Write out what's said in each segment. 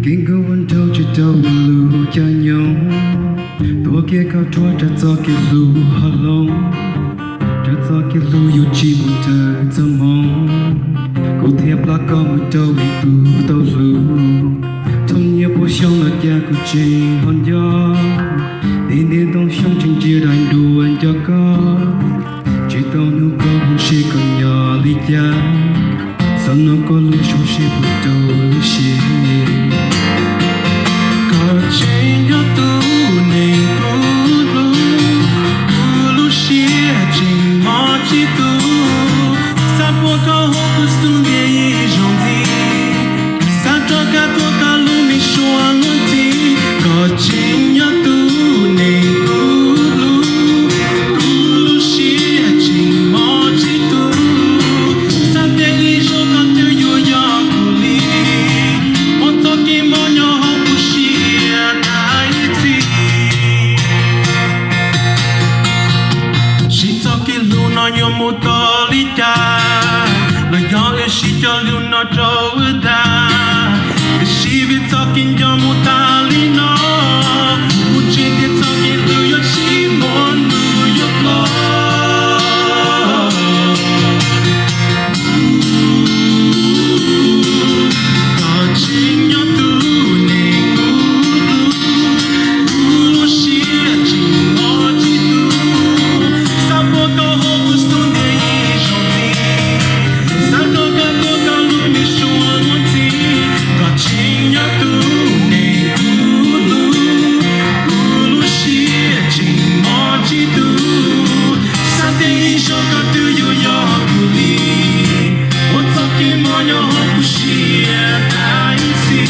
kinh go one đâu chỉ đâu lu cho nhau tua kia cao chúa trả cho kia lu hà long trả cho kia lu yêu chi một trời cho mong cô thiệp là có một đâu bị tu đâu lu thông nhiều bộ sông là cha của chị hòn gió đến đến đông sông trên chia đàn đùa anh cho có chỉ tao nu có một sĩ còn nhỏ lý cha sao nó có lý số sĩ một đâu lý sĩ có chuyện nhớ tu nên cú sĩ chính mò chỉ tu sa po có hộp của xuân về rong gì sa cho cả tua cả lu mi xua luôn gì có chuyện nhớ tu nên cú sĩ chính mò chỉ tu sa te li jo có tu yo yo cú li một to ki mo nhỏ hộp của sĩ ai ti sĩ to ki lu nó yo mu to li ta lời gió yêu sĩ cho lu nó trâu ta sĩ vi to kinh cho mu ta li nó mu chi ti to ki lu yo sĩ mon lu yo lo có chính nhớ tu nên cú sĩ chính mò chỉ tu sa po có hộp của xuân để rong gì sa cho cả tua cả lu mi xua luôn gì có chính nhớ tu nên cú sĩ chính mò chỉ tu sa te cho cả tu yo yo cú li một to ki mo nhỏ cú sĩ ai si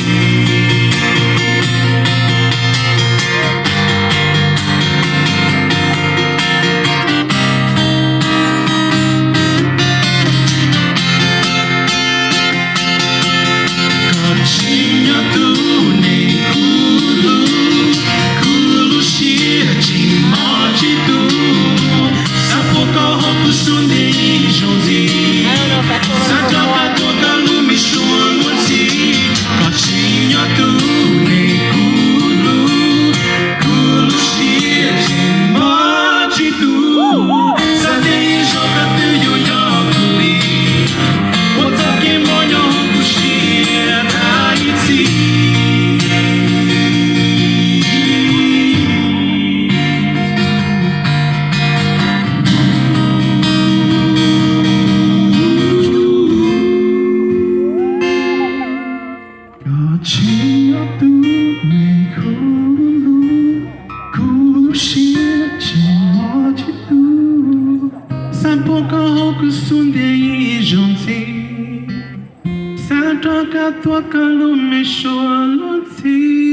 chính nhớ tu nên cú sĩ chính mò chỉ tu sa po có hộp của xuân để rong gì sa cho cả tua cả lu mi xua luôn gì có chính nhớ tu nên cú sĩ chính mò chỉ tu sa te cho cả tu yo yo cú li một to ki mo nhỏ cú sĩ ai ti có chính nhớ tu nên cú sĩ chính mò chỉ tu sa po có hộp của xuân để rong gì sa cho cả tua cả lu mi xua luôn gì